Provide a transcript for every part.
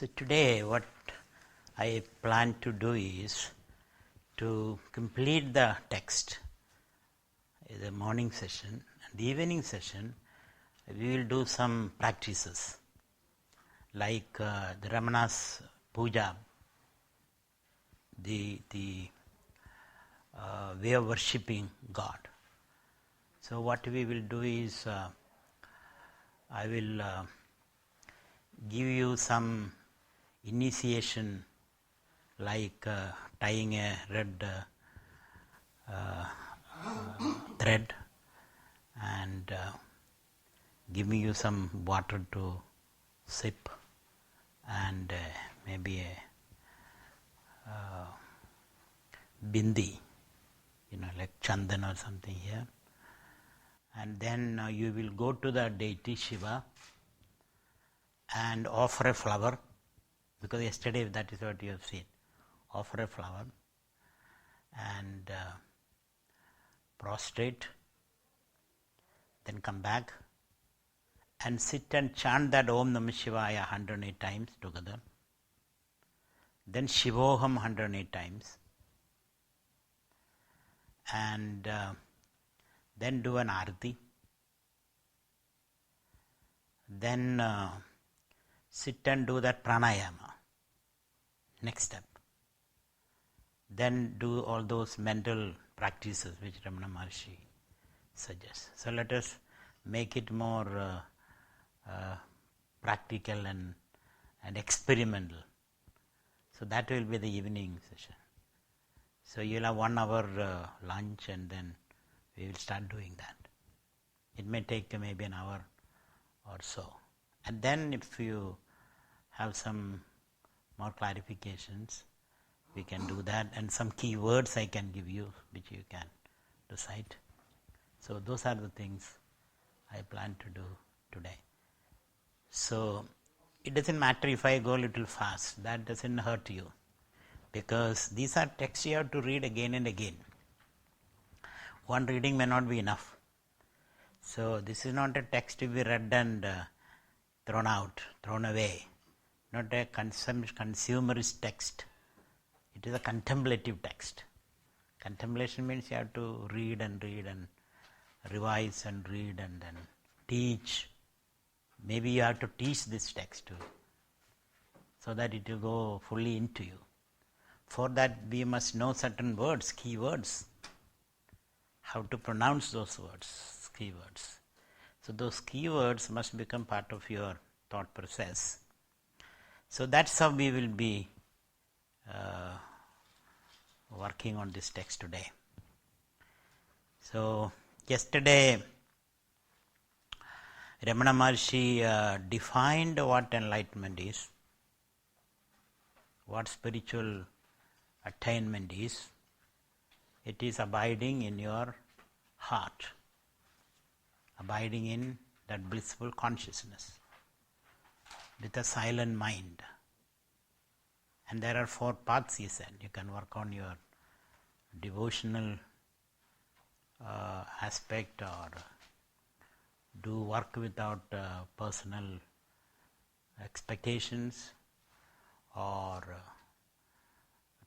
So today what I plan to do is to complete the text, the morning session, and the evening session we will do some practices like the Ramana's puja, the way of worshipping God. So what we will do is I will give you some initiation like tying a red thread and giving you some water to sip and maybe a bindi, like chandan or something here. And then you will go to the deity Shiva and offer a flower, because yesterday that is what you have seen. Offer a flower and prostrate, then come back and sit and chant that Om Namah Shivaya 108 times together. Then Shivoham 108 times. And then do an arati. Then sit and do that pranayama. Next step. Then do all those mental practices which Ramana Maharshi suggests. So let us make it more practical and experimental. So that will be the evening session. So you'll have 1 hour lunch and then we will start doing that. It may take maybe an hour or so. And then if you have some more clarifications, we can do that, and some key words I can give you which you can recite. So those are the things I plan to do today. So it doesn't matter if I go a little fast, that doesn't hurt you, because these are texts you have to read again and again. One reading may not be enough. So this is not a text to be read and thrown away. Not a consumerist text. It is a contemplative text. Contemplation means you have to read and revise and read and then teach. Maybe you have to teach this text too, so that it will go fully into you. For that we must know certain words, key words. How to pronounce those words, key words. So those key words must become part of your thought process. So that's how we will be working on this text today. So yesterday Ramana Maharshi defined what enlightenment is, what spiritual attainment is. It is abiding in your heart, abiding in that blissful consciousness with a silent mind. And there are 4 paths, he said. You can work on your devotional aspect, or do work without personal expectations, or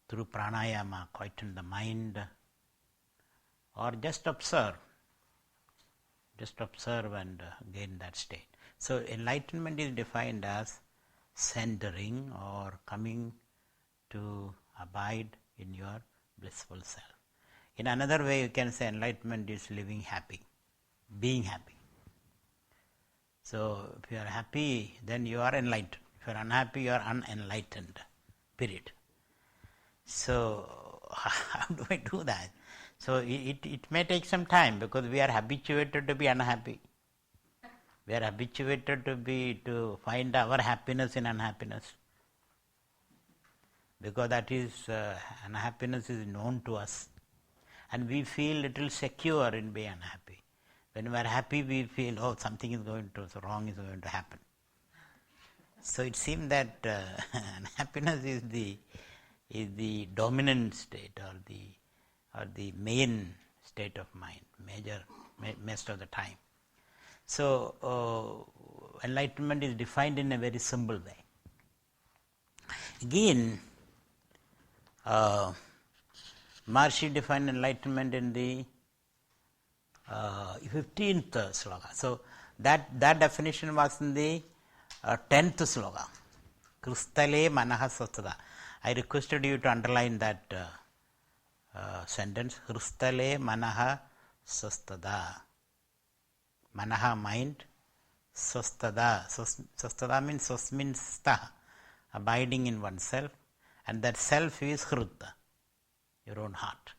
through pranayama quieten the mind, or just observe and gain that state. So enlightenment is defined as centering or coming to abide in your blissful self. In another way you can say enlightenment is living happy, being happy. So if you are happy, then you are enlightened. If you are unhappy, you are unenlightened. Period. So how do I do that? So it may take some time, because we are habituated to be unhappy. We are habituated to find our happiness in unhappiness, because that is unhappiness is known to us, and we feel little secure in being unhappy. When we are happy, we feel something is wrong is going to happen. So it seems that unhappiness is the dominant state, or the main state of mind, most of the time. So enlightenment is defined in a very simple way. Again, Maharshi defined enlightenment in the 15th sloka. So that definition was in the 10th sloka. Kristale manaha swasthada. I requested you to underline that sentence. Kristale manaha swasthada. Manaha, mind. Swasthada. Swasthada means swas means stha, abiding in oneself. And that self is hrutta, your own heart.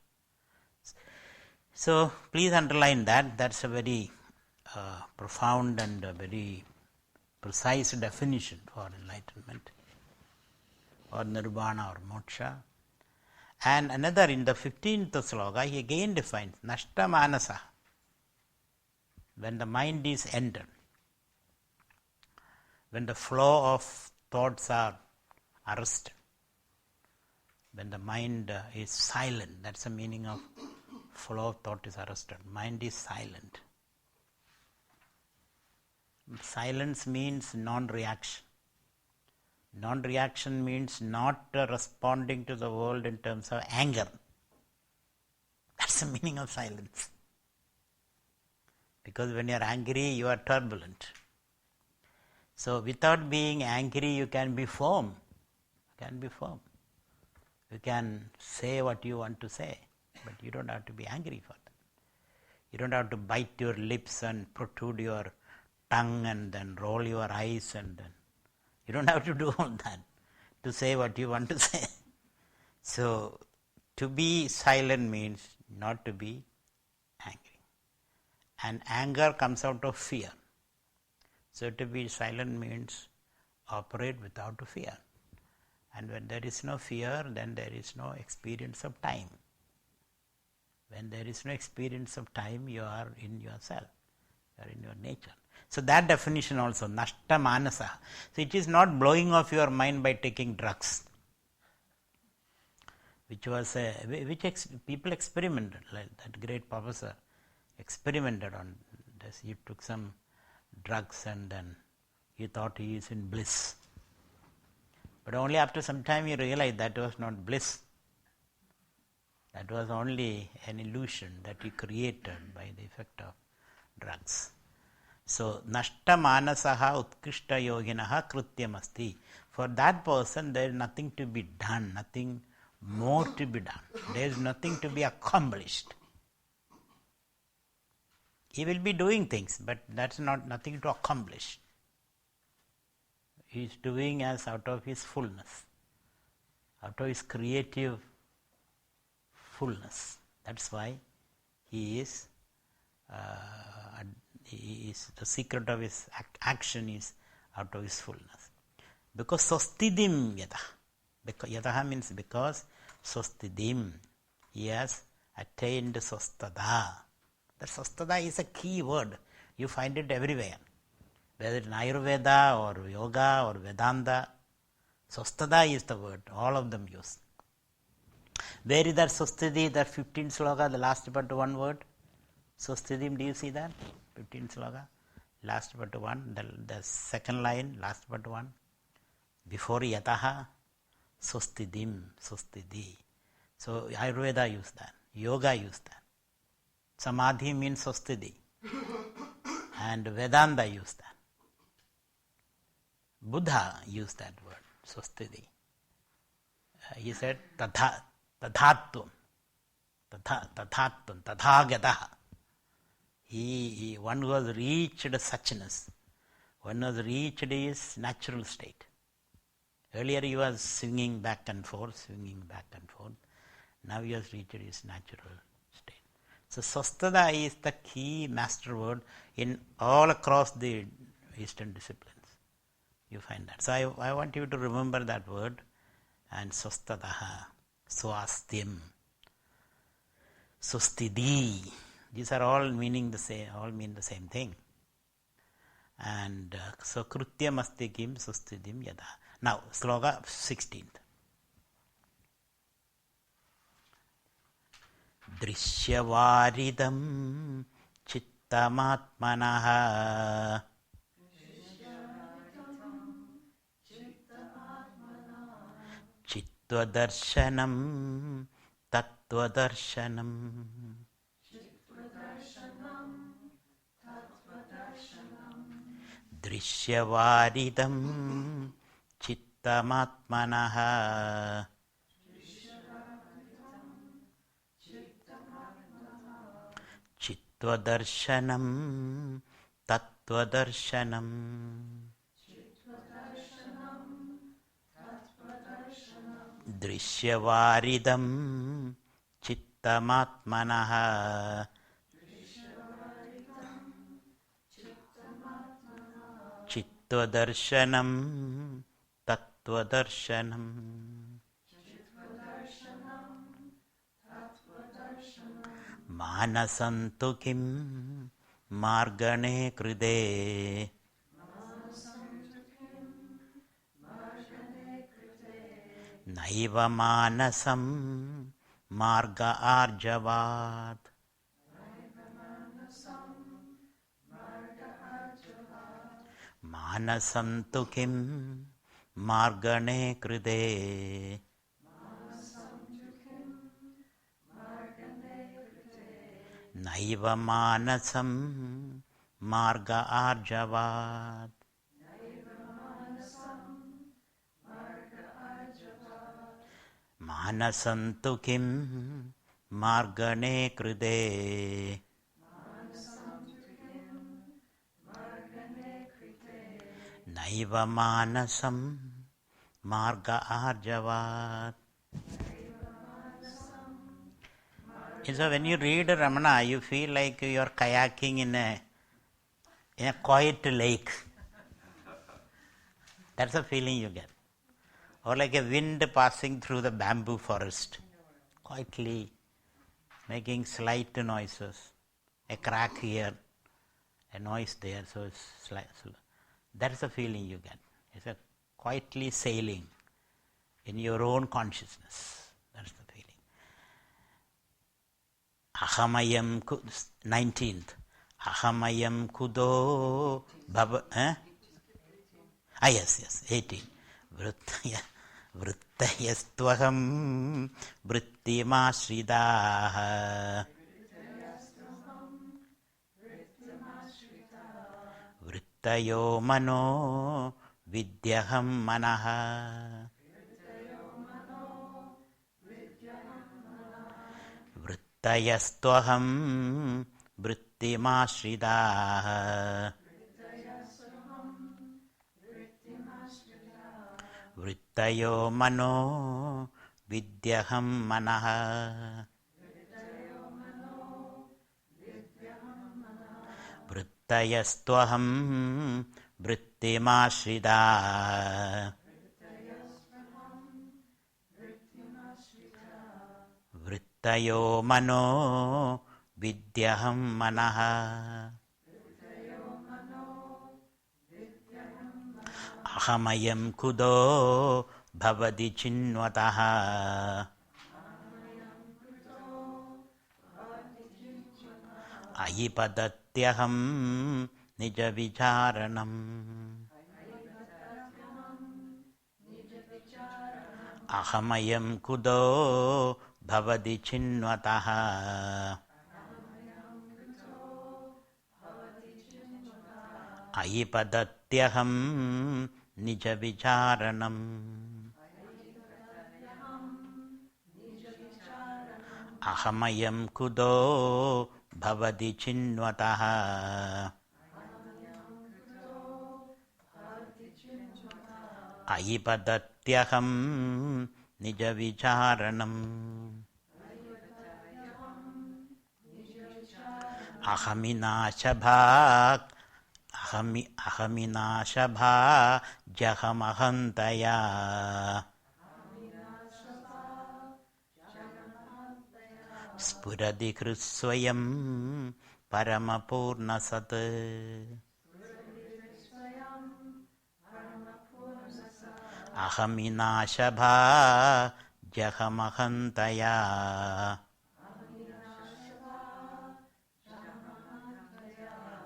So please underline that. That's a very profound and a very precise definition for enlightenment or nirvana or moksha. And another, in the 15th sloka, he again defines nashta manasa, when the mind is entered, when the flow of thoughts are arrested, when the mind is silent. That's the meaning of flow of thought is arrested. Mind is silent. Silence means non-reaction. Non-reaction means not responding to the world in terms of anger. That's the meaning of silence. Because when you are angry, you are turbulent. So without being angry, you can be firm. You can be firm. You can say what you want to say, but you don't have to be angry for that. You don't have to bite your lips and protrude your tongue and then roll your eyes, and then you don't have to do all that to say what you want to say. So to be silent means not to be angry. And anger comes out of fear. So to be silent means operate without fear. And when there is no fear, then there is no experience of time. When there is no experience of time, you are in yourself. You are in your nature. So that definition also, nashta manasa. So it is not blowing off your mind by taking drugs, which people experimented. Like that great professor experimented on this. He took some drugs and then he thought he is in bliss. But only after some time he realized that was not bliss. That was only an illusion that he created by the effect of drugs. So, nashta manasaha utkrishta yoginaha krutyamasti. For that person, there is nothing to be done, nothing more to be done. There is nothing to be accomplished. He will be doing things, but that's not nothing to accomplish. He is doing as out of his fullness, out of his creative fullness. That's why he is the secret of his action is out of his fullness. Because sostidim yataha. Yataha means because sostidim. He has attained sostada. That sostada is a key word. You find it everywhere. Whether in Ayurveda or Yoga or Vedanta, sostada is the word. All of them use. Where is that sostidi, that 15th sloka, the last but one word? Sostidim, do you see that? 15th sloka, last but one, the second line, last but one. Before yataha, sostidim, sostidi. So Ayurveda use that. Yoga use that. Samadhi means sostidi. And Vedanta use that. Buddha used that word, sostidi. He said tathatvam, tathagataha. One who has reached suchness, one who has reached his natural state. Earlier he was swinging back and forth. Now he has reached his natural state. So sostada is the key master word in all across the Eastern disciplines. You find that. So I want you to remember that word. And sostadaha, swasthim, sostidi. These are all meaning the same. All mean the same thing. And so krutyam asti kim sostidim yada. Now sloka 16th. Drishyavaridam chittamatmanaha ചിത്വദർശനം തത്വദർശനം ദൃശ്യവാരിദം ചിത്തമാത്മനഃ ചിത്വദർശനം തത്വദർശനം ദൃശ്യവാരിദം ചിത്തമാത്മനഃ ചിത്വദർശനം തത്വദർശനം മാനസം തു Kim മാർഗണേ കൃതേ നൈവ മാനസം മാർഗ ആർജവാത് മാനസം തു Kim മാർഗണേ കൃതേ നൈവ മാനസം മാർഗ ആർജവാത് മാനസം തു Kim മാർഗണേ കൃതേ നൈവ മാനസം മാർഗ ആർജവാത്. So when you read Ramana, you feel like you are kayaking in a quiet lake. That's the feeling you get. Or like a wind passing through the bamboo forest, quietly making slight noises. A crack here, a noise there, so it's slight. That's the feeling you get. It's a quietly sailing in your own consciousness. That's the feeling. Ahamayam 19th. Ahamayam kudo bhava. Yes, 18. Vrittayastvaham vrittimasridaah. Vrittayo mano vidyaham manaha. Vrittayastvaham vrittimasridaah. Vrittayo mano vidyaham manaha. Vrittayastvaham vrittimasridaah. Vrittayo mano vidyaham manaha. Ahamayam kudo bhavati chinvataha. Ayipadatyaham nija vicharanam. Ahamayam kudo bhavati chinvataha. Ayipadatyaham nija vicharanam. Ahamayam kudo bhavati chinvataha. Ayipadatyaham nija vicharanam. Ahaminashabhak ahaminashabha jahamahantaya. Spuradi krusvayam paramapurnasat. Ahaminashabha jahamahantaya.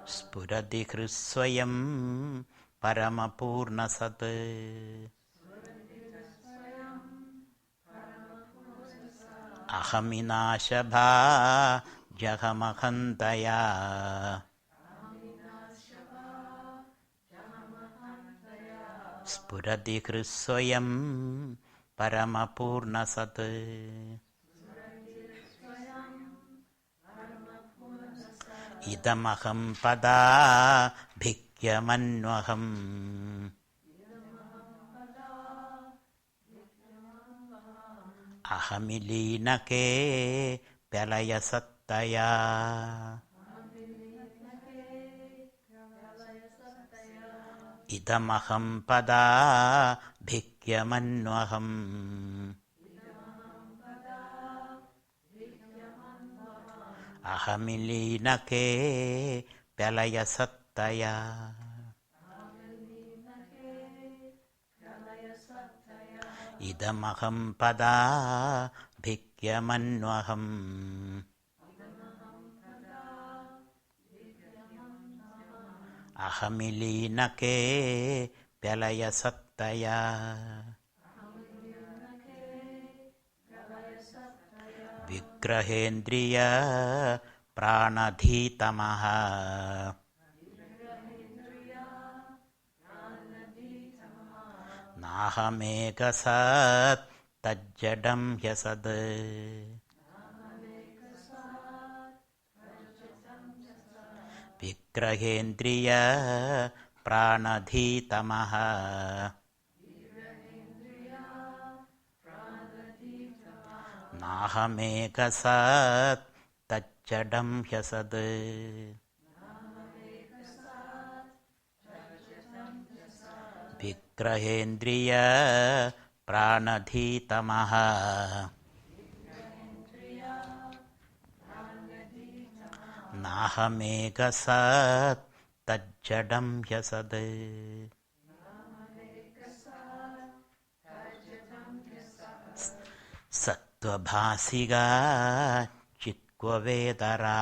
Spurati krusvayam paramapurnasat. ahaminashabha jahamahantaya spurati hrisvayam paramapurnasat idamaham pada bhikyamannvaham ahamilinake pyalaya sattaya idamaham pada bhikyamannvaham ahamilinake pyalaya sattaya idamaham pada bhikyamannvaham ahamilinake pyalaya sattaya vigrahendriya pranadhitamaha nahamekasat tajjadam hyasad vigrahendriya pranadhitamaha nahamekasat tajjadam hyasad vigrahendriya pranadhitamaha nahamekasat tajjadam hyasad sattvabhasiga chitkvavedara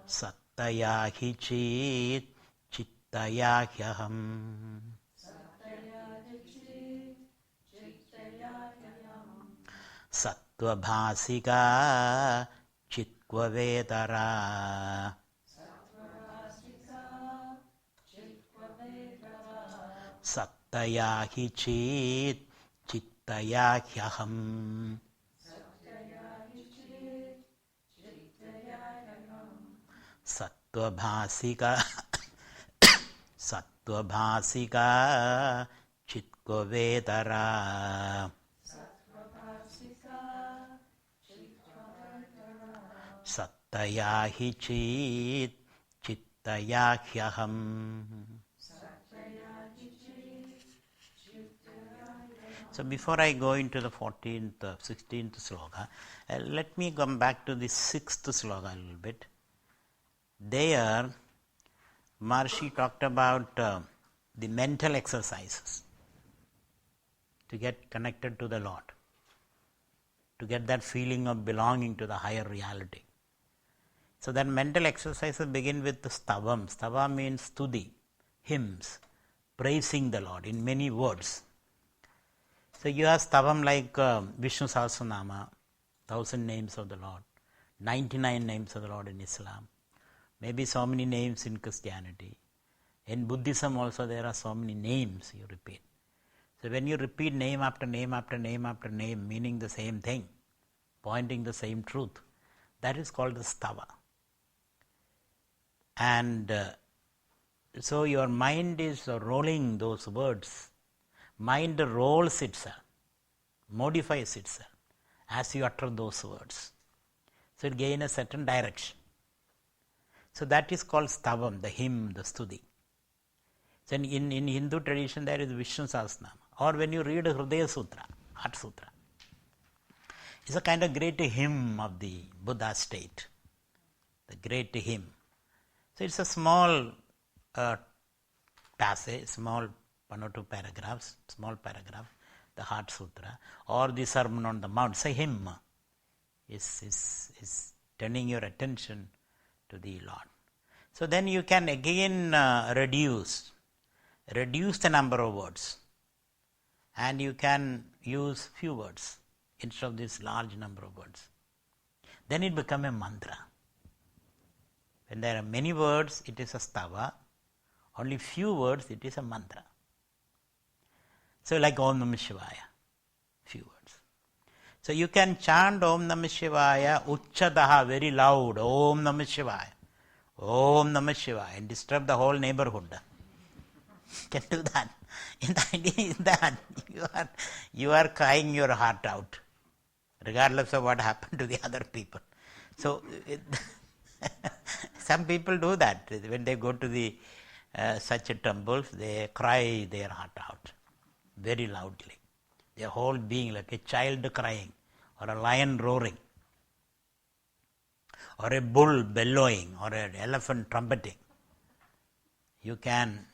sattaya hi chit chittaya hyaham sattvabhasiga chitkvavedara sattaya hi chit chittaya hyaham sattvabhasiga sattvabhasiga chitkvavedara sattaya hi chit chittaya hyaham. So before I go into the 14th, 16th sloka, let me come back to the 6th sloka a little bit. There, Maharshi talked about the mental exercises to get connected to the Lord, to get that feeling of belonging to the higher reality. So that mental exercises begin with the stavam. Stava means stuti, hymns, praising the Lord in many words. So you have stavam like Vishnu Sahasranama, 1000 names of the Lord, 99 names of the Lord in Islam, maybe so many names in Christianity. In Buddhism also there are so many names you repeat. So when you repeat name after name after name after name, meaning the same thing, pointing the same truth, that is called the stava. And so your mind is rolling those words. Mind rolls itself, modifies itself as you utter those words. So it gains a certain direction. So that is called stavam, the hymn, the stuti. So in Hindu tradition there is Vishnu Sahasranama. Or when you read Hridaya Sutra, Heart Sutra, it's a kind of great hymn of the Buddha state, the great hymn. So it's a small passage, small 1 or 2 paragraphs, small paragraph, the Heart Sutra, or the Sermon on the Mount. It's a hymn. Is turning your attention to the Lord. So then you can again reduce the number of words. and you can use few words instead of this large number of words. Then it becomes a mantra. When there are many words, it is a stava. Only few words, it is a mantra. So like Om Namah Shivaya, few words. So you can chant Om Namah Shivaya Uchchadaha, very loud, Om Namah Shivaya, Om Namah Shivaya, and disturb the whole neighborhood. You can do that. And the idea is that you are crying your heart out, regardless of what happened to the other people. So some people do that. When they go to the such temples, they cry their heart out very loudly. Their whole being, like a child crying, or a lion roaring, or a bull bellowing, or an elephant trumpeting. You can,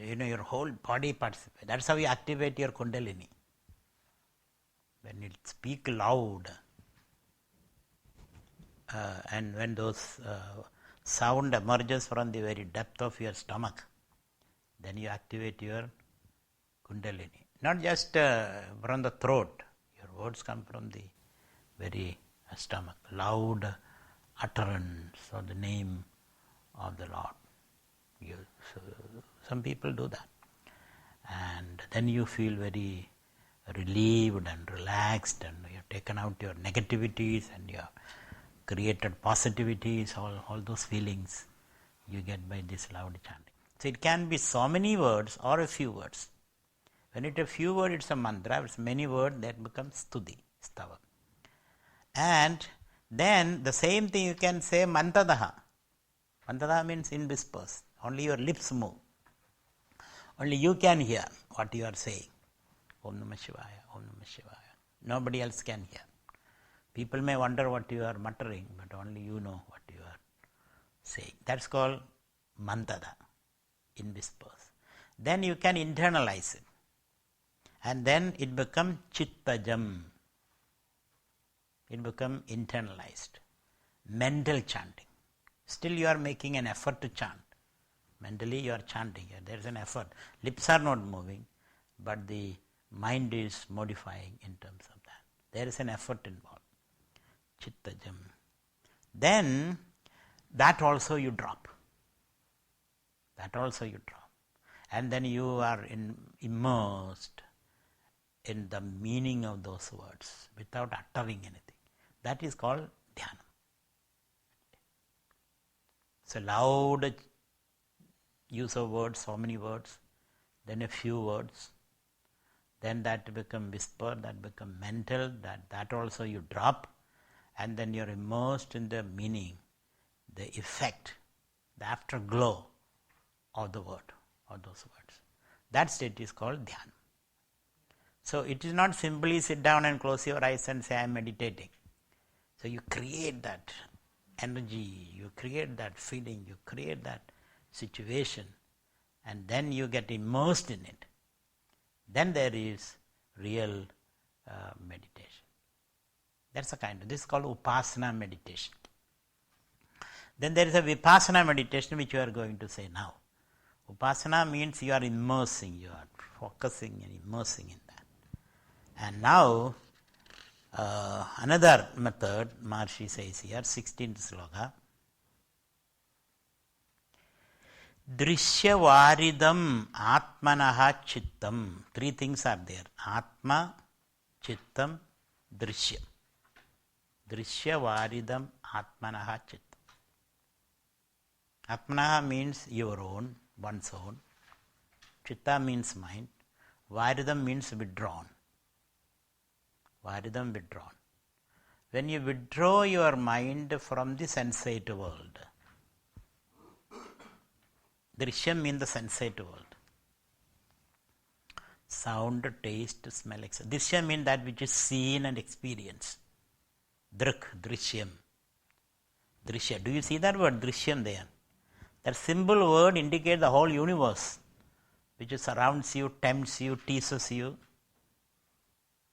your whole body participates. That's how you activate your kundalini. When it speaks loud, and when those sound emerges from the very depth of your stomach, then you activate your kundalini. Not just from the throat. Your words come from the very stomach. Loud utterance of the name of the Lord. So some people do that. And then you feel very relieved and relaxed, and you have taken out your negativities and you have created positivities, all those feelings you get by this loud chanting. So it can be so many words or a few words. When it is a few words, it's a mantra. If it's many words, that becomes stuti, stava. And then the same thing you can say mantadaha. Mantadaha means in whispers. Only your lips move. Only you can hear what you are saying. Om Namah Shivaya, Om Namah Shivaya. Nobody else can hear. People may wonder what you are muttering, but only you know what you are saying. That's called mantada, in whispers. Then you can internalize it. And then it becomes chittajam. It becomes internalized. Mental chanting. Still you are making an effort to chant. Mentally you are chanting. There is an effort. Lips are not moving, but the mind is modifying in terms of that. There is an effort involved. Chittajam. Then that also you drop. That also you drop. And then you are immersed in the meaning of those words without uttering anything. That is called dhyana. So loud use of words, so many words, then a few words, then that become whisper, that become mental, that also you drop, and then you are immersed in the meaning, the effect, the afterglow of the word, of those words. That state is called dhyana. So it is not simply sit down and close your eyes and say I am meditating. So you create that energy, you create that feeling, you create that situation, and then you get immersed in it. Then there is real meditation. That's a kind of, this is called Upasana meditation. Then there is a Vipassana meditation which you are going to say now. Upasana means you are immersing, you are focusing and immersing in that. And now another method Maharshi says here, 16th sloka. Drishyavaridam atmanaha chittam. Three things are there. Atma, chittam, drishya. Drishyavaridam atmanaha chittam. Atmanaha means your own, one's own. Chitta means mind. Varidam means withdrawn. Varidam, withdrawn. When you withdraw your mind from the sensate world, Drishyam means the sensate world. Sound, taste, smell, etc. Drishyam means that which is seen and experienced. Drik, Drishyam. Drishya. Do you see that word Drishyam there? That simple word indicates the whole universe, which surrounds you, tempts you, teases you,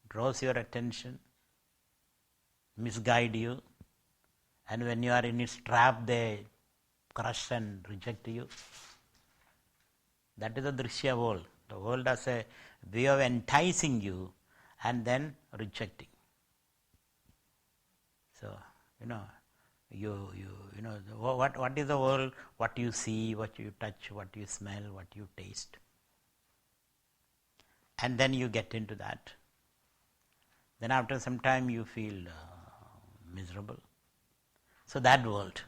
draws your attention, misguide you, and when you are in its trap, they crush and reject you. That is the Drishya world. The world has a way of enticing you and then rejecting. So, you know what is the world? What you see, what you touch, what you smell, what you taste. And then you get into that. Then after some time you feel miserable. So that world,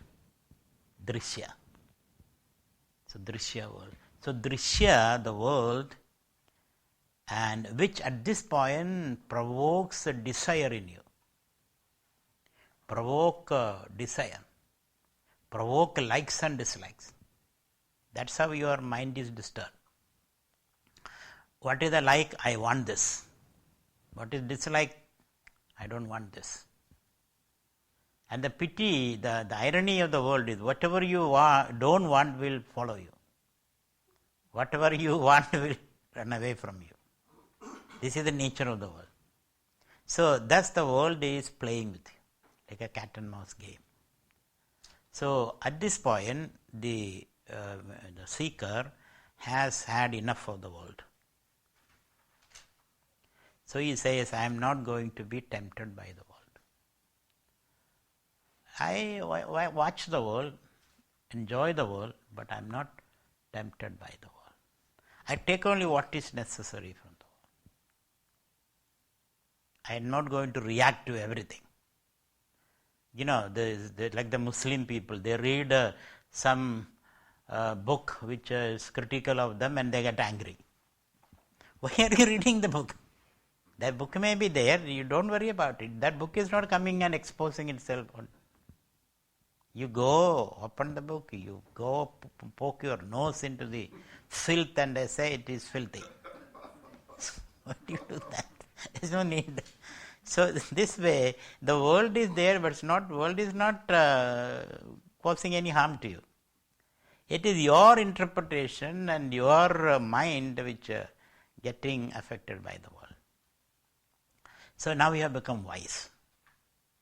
drishya. So drishya world. So drishya, the world, and which at this point provokes a desire in you. Provoke desire. Provoke likes and dislikes. That's how your mind is disturbed. What is the like? I want this. What is dislike? I don't want this. And the pity, the irony of the world is whatever you don't want will follow you. Whatever you want will run away from you. This is the nature of the world. So thus the world is playing with you, like a cat and mouse game. So at this point, the seeker has had enough of the world. So he says, I am not going to be tempted by the world. I watch the world, enjoy the world, but I am not tempted by the world. I take only what is necessary from the world. I am not going to react to everything. Like the Muslim people, they read some book which is critical of them and they get angry. Why are you reading the book? That book may be there, you don't worry about it. That book is not coming and exposing itself. You go, open the book, you go poke your nose into the filth and they say it is filthy. Why do you do that? There is no need. So this way, the world is there, but world is not causing any harm to you. It is your interpretation and your mind which getting affected by the world. So now we have become wise.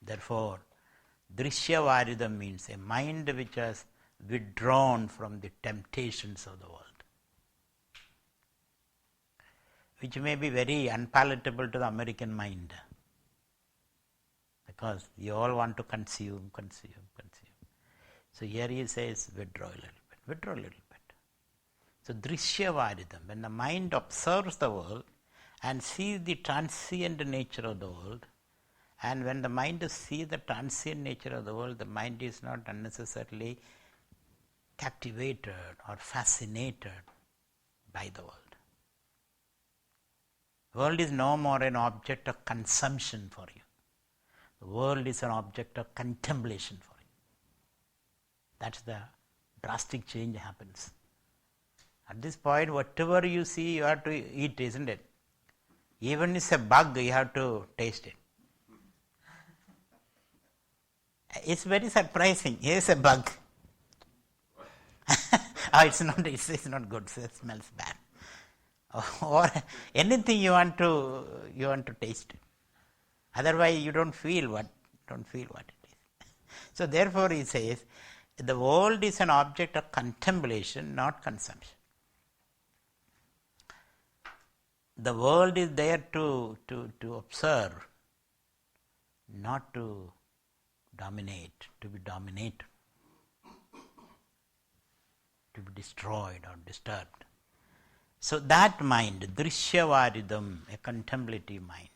Therefore, drishya varidam means a mind which has withdrawn from the temptations of the world, which may be very unpalatable to the American mind, because you all want to consume. So here he says, withdraw a little bit. So drishya varidam, when the mind observes the world and sees the transient nature of the world, and when the mind sees the transient nature of the world, the mind is not unnecessarily captivated or fascinated by the world. The world is no more an object of consumption for you. The world is an object of contemplation for you. That's the drastic change happens. At this point, whatever you see, you have to eat, isn't it? Even if it's a bug, you have to taste it. It's very surprising. Here's a bug. It's not good. It smells bad. Or anything you want to taste it. Otherwise, you don't feel what it is. So therefore, he says, the world is an object of contemplation, not consumption. The world is there to observe, not to dominate, to be dominated, to be destroyed or disturbed. So that mind, drishya varidam, a contemplative mind,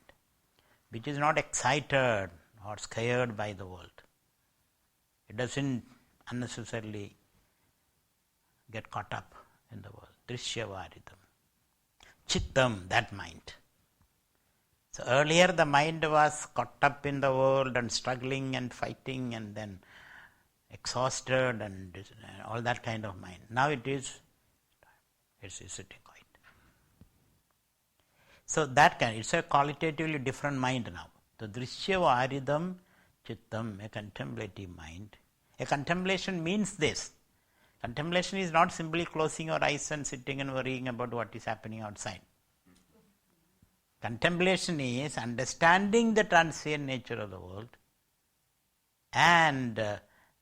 which is not excited or scared by the world. It doesn't unnecessarily get caught up in the world. Drishya varidam. Chittam, that mind. So earlier the mind was caught up in the world and struggling and fighting and then exhausted and all that kind of mind. Now it's sitting quiet. So it's a qualitatively different mind now. The drishya varidam chittam, a contemplative mind. A contemplation means this. Contemplation is not simply closing your eyes and sitting and worrying about what is happening outside. Contemplation is understanding the transient nature of the world, and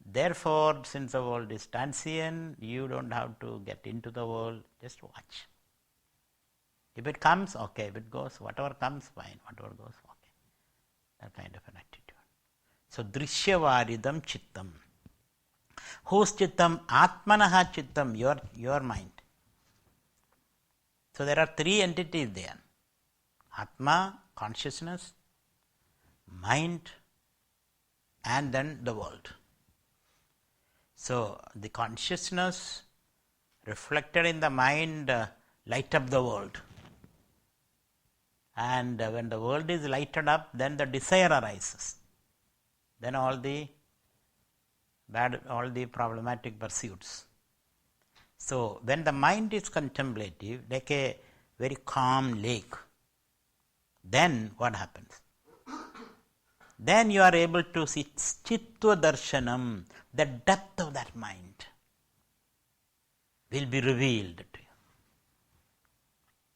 therefore, since the world is transient, you don't have to get into the world, just watch. If it comes, okay. If it goes, whatever comes, fine. Whatever goes, okay. That kind of an attitude. So, Drishyavaridam Chittam. Whose Chittam? Atmanaha Chittam, your mind. So, there are three entities there. Atma, consciousness, mind, and then the world. So, the consciousness reflected in the mind light up the world. And when the world is lighted up, then the desire arises. Then all the problematic pursuits. So, when the mind is contemplative, like a very calm lake, then what happens? Then you are able to see Chittva Darshanam, the depth of that mind will be revealed to you.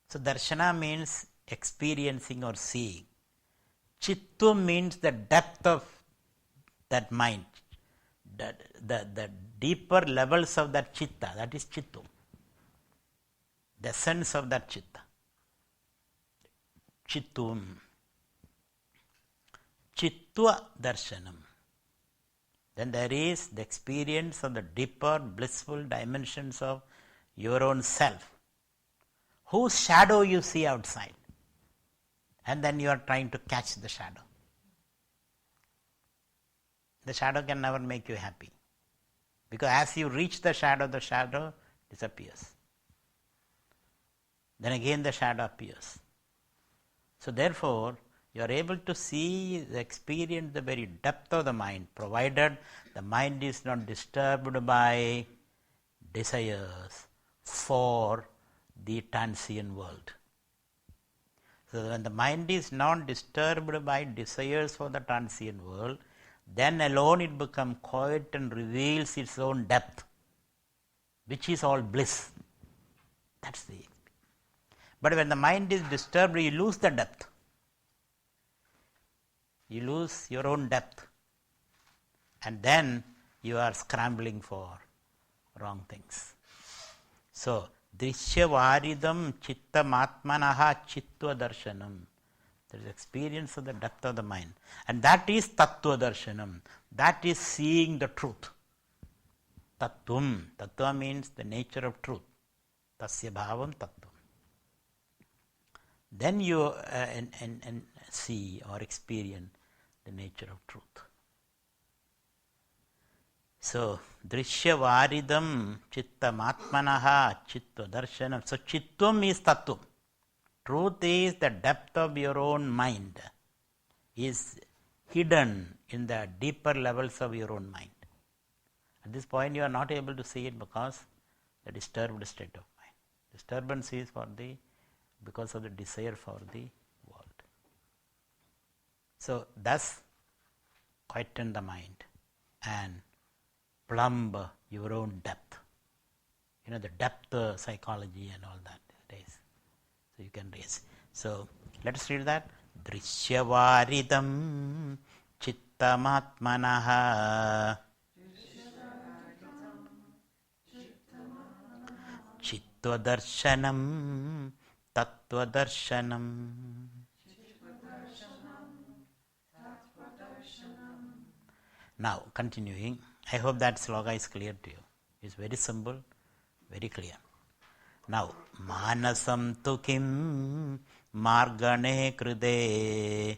So, Darshana means experiencing or seeing. Chittva means the depth of that mind, the deeper levels of that chitta, that is Chittu, the sense of that chitta. Chittum. Chittva Darshanam. Then there is the experience of the deeper blissful dimensions of your own self, whose shadow you see outside, and then you are trying to catch the shadow. The shadow can never make you happy, because as you reach the shadow disappears. Then again the shadow appears. So therefore, you are able to see, experience the very depth of the mind, provided the mind is not disturbed by desires for the transient world. So when the mind is not disturbed by desires for the transient world, then alone it becomes quiet and reveals its own depth, which is all bliss. That's the experience. But when the mind is disturbed, you lose the depth. You lose your own depth. And then you are scrambling for wrong things. So, Drishyavaridam Chittamatmanaha Chittva Darshanam. There is experience of the depth of the mind. And that is Tattva Darshanam. That is seeing the truth. Tattvam. Tattva means the nature of truth. Tasya bhavam tattvam. Then you see or experience the nature of truth. So, Drishyavaridam Chittamatmanaha Chittva Darshanam. So, Chittvam is Tattvam. Truth is the depth of your own mind, is hidden in the deeper levels of your own mind. At this point, you are not able to see it because the disturbed state of mind. Disturbance is because of the desire for the world. So, thus, quieten the mind and plumb your own depth. The depth psychology and all that. So, you can raise. So, let us read that. Drishyavaridam Chittamatmanaha Chittva-darshanam Tattva-darshanam. Now, continuing, I hope that sloka is clear to you. It's very simple, very clear. Now, manasam tu kim margane kride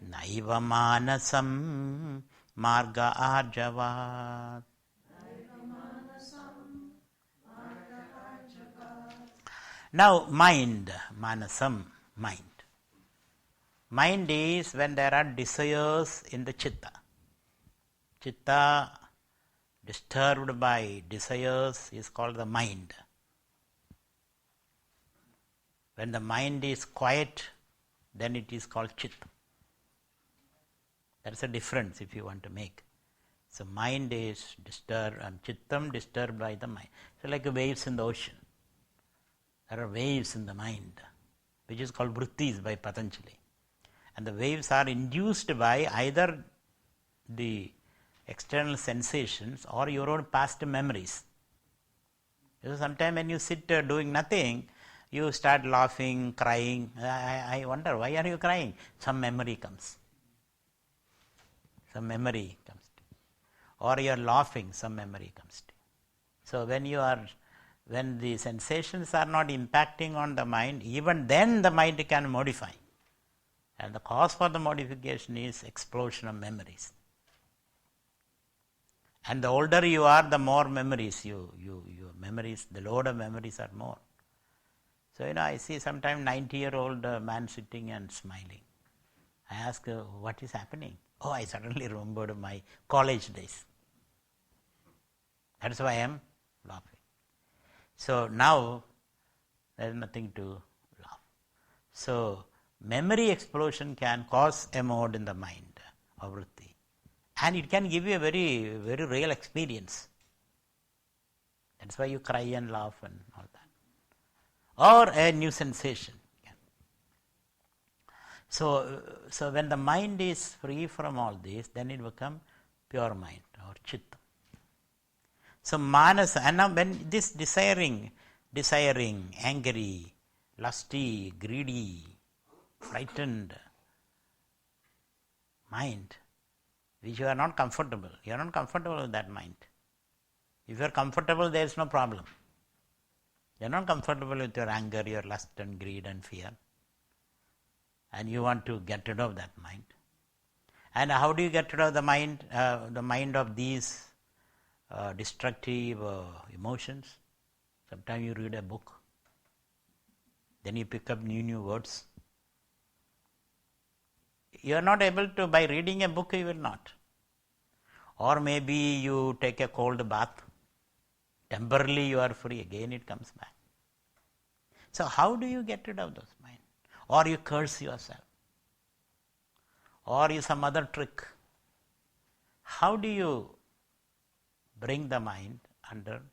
naiva manasam marga arjavat. Now, mind, manasam, mind. Mind is when there are desires in the chitta. Chitta disturbed by desires is called the mind. When the mind is quiet, then it is called chitta. That is a difference if you want to make. So mind is disturbed and chittam disturbed by the mind. So like waves in the ocean. There are waves in the mind, which is called vrittis by Patanjali. And the waves are induced by either the external sensations or your own past memories. So sometimes when you sit doing nothing, you start laughing, crying. I wonder, why are you crying? Some memory comes. Some memory comes to you. Or you are laughing, some memory comes to you. So when the sensations are not impacting on the mind, even then the mind can modify. And the cause for the modification is explosion of memories. And the older you are, the more memories memories, the load of memories are more. So, I see sometimes 90-year-old man sitting and smiling. I ask, what is happening? Oh, I suddenly remembered my college days. That's why I am laughing. So now there is nothing to laugh. So memory explosion can cause a mode in the mind, a vritti. And it can give you a very, very real experience. That's why you cry and laugh and all that. Or a new sensation. So when the mind is free from all this, then it becomes pure mind or chitta. So manasa, and now when this desiring, angry, lusty, greedy, frightened mind, which you are not comfortable. You are not comfortable with that mind. If you are comfortable, there is no problem. You are not comfortable with your anger, your lust and greed and fear. And you want to get rid of that mind. And how do you get rid of the mind of these destructive emotions? Sometimes you read a book, then you pick up new words. You are not able to, by reading a book you will not. Or maybe you take a cold bath, temporarily you are free, again it comes back. So how do you get rid of those mind? Or you curse yourself, or you some other trick. How do you bring the mind under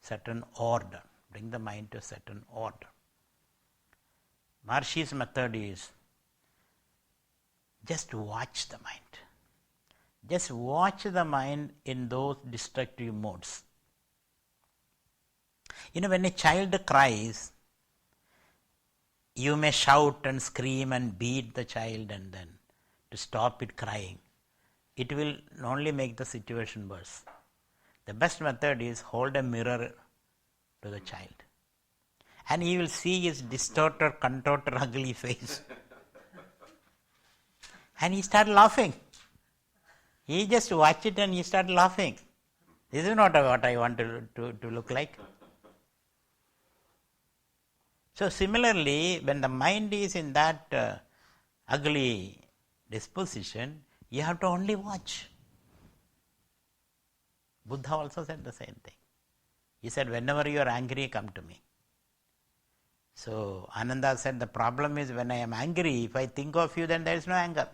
certain order, bring the mind to a certain order? Maharshi's method is just watch the mind. Just watch the mind in those destructive modes. When a child cries, you may shout and scream and beat the child and then to stop it crying. It will only make the situation worse. The best method is hold a mirror to the child. And he will see his distorted, contorted, ugly face. And he start laughing. He just watch it and he start laughing. This is not what I want to look like. So similarly, when the mind is in that ugly disposition, you have to only watch. Buddha also said the same thing. He said, whenever you are angry, come to me. So Ananda said, the problem is when I am angry, if I think of you, then there is no anger.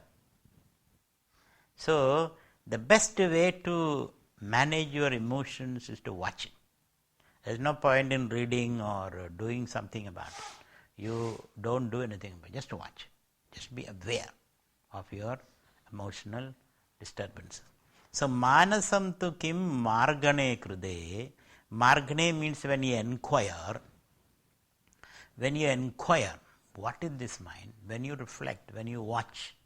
So the best way to manage your emotions is to watch it. There is no point in reading or doing something about it. You don't do anything about it. Just watch. Just be aware of your emotional disturbances. So manasam tu kim margane krude. Margane means when you inquire. When you inquire, what is this mind? When you reflect, when you watch.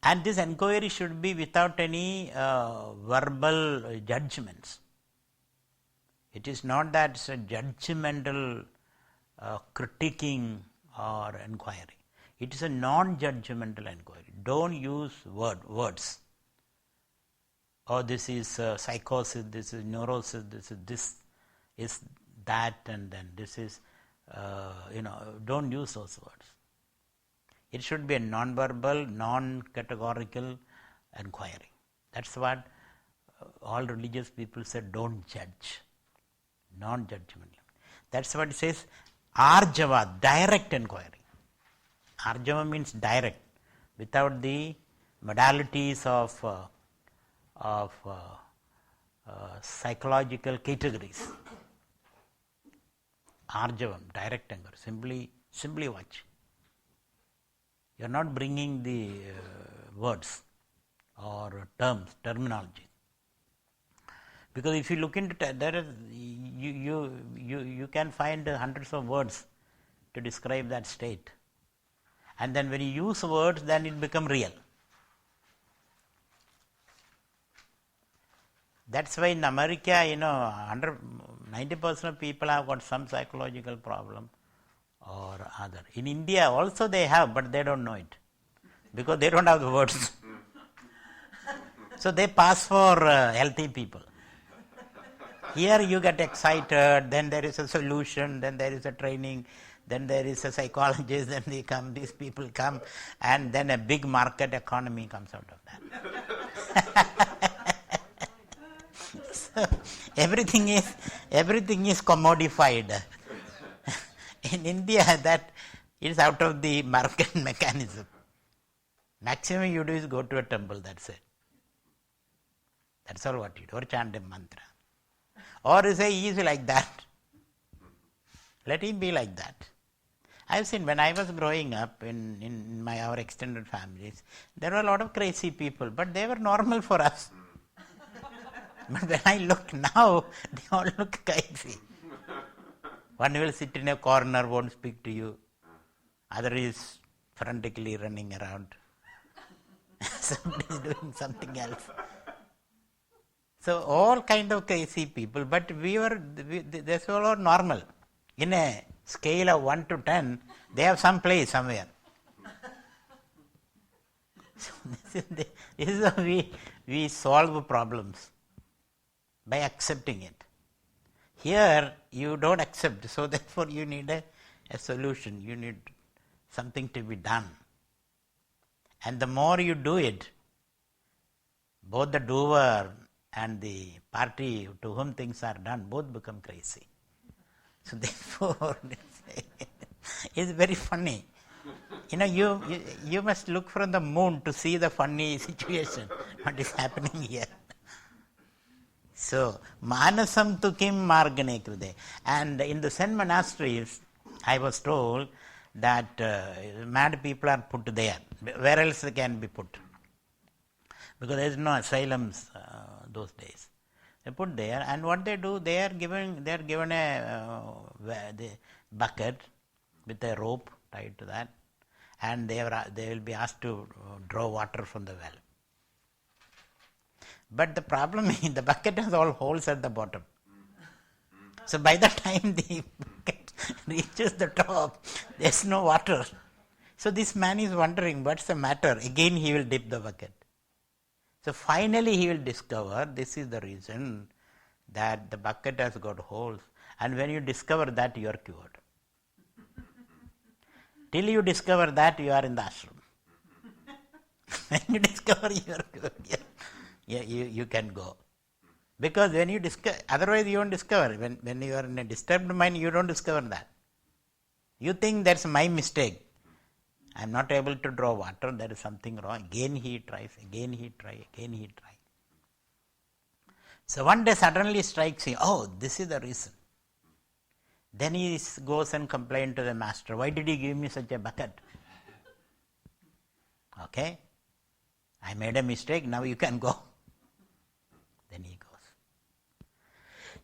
And this inquiry should be without any verbal judgments. It is not that it's a judgmental critiquing or inquiry. It is a non-judgmental inquiry. Don't use words. Oh, this is psychosis, this is neurosis, this is that, and then this is, don't use those words. It should be a non-verbal, non-categorical inquiry. That's what all religious people say, don't judge. Non-judgmental. That's what it says, arjava, direct inquiry. Arjava means direct, without the modalities of psychological categories. Arjavam, direct inquiry. Simply watch. You are not bringing the words or terminology. Because if you look into there is you can find hundreds of words to describe that state. And then when you use words, then it becomes real. That's why in America, 90% of people have got some psychological problem or other. In India also they have, but they don't know it because they don't have the words. So they pass for healthy people. Here you get excited, then there is a solution, then there is a training, then there is a psychologist, then these people come, and then a big market economy comes out of that. So everything is commodified. In India, that is out of the market mechanism. Maximum you do is go to a temple, that's it. That's all what you do, or chant a mantra. Or you say he is like that. Let him be like that. I have seen when I was growing up in our extended families, there were a lot of crazy people, but they were normal for us. But when I look now, they all look crazy. One will sit in a corner, won't speak to you. Other is frantically running around. Somebody is doing something else. So all kind of crazy people, but this was all normal. In a scale of 1 to 10, they have some place somewhere. So this is how we solve problems, by accepting it. Here you don't accept, so therefore you need a solution. You need something to be done. And the more you do it, both the doer and the party to whom things are done, both become crazy. So therefore, it's very funny. You must look from the moon to see the funny situation, what is happening here. So, manasam tu kim margane krude. And in the Zen monasteries, I was told that mad people are put there. Where else they can be put? Because there is no asylums those days. They put there, and what they do, they are given the bucket with a rope tied to that, and they will be asked to draw water from the well. But the problem is the bucket has all holes at the bottom. So by the time the bucket reaches the top, there is no water. So this man is wondering, what's the matter? Again he will dip the bucket. So finally he will discover this is the reason that the bucket has got holes. And when you discover that, you are cured. Till you discover that, you are in the ashram. When you discover you are cured, you can go. Because when you discover, otherwise you won't discover. When you are in a disturbed mind, you don't discover that. You think that's my mistake. I am not able to draw water, there is something wrong. Again he tries, again he tries. So one day suddenly strikes him, oh, this is the reason. Then he goes and complains to the master, why did he give me such a bucket? Okay, I made a mistake, now you can go. Then he goes.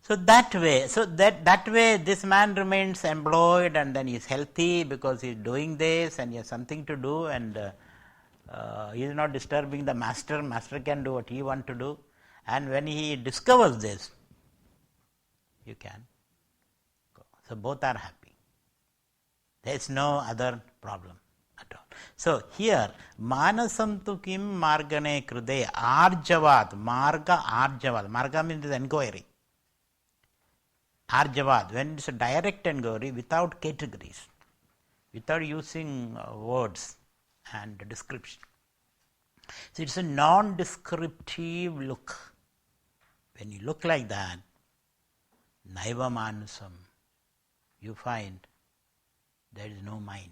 So that way this man remains employed, and then he is healthy because he is doing this and he has something to do, and he is not disturbing the master. Master can do what he wants to do. And when he discovers this, you can go. So both are happy. There is no other problem at all. So here, manasam tu kim margane krude arjavad, marga arjavad. Marga means inquiry. Arjavad, when it's a direct inquiry without categories, without using words and description. So it's a non-descriptive look. When you look like that, naiva manasam, you find there is no mind.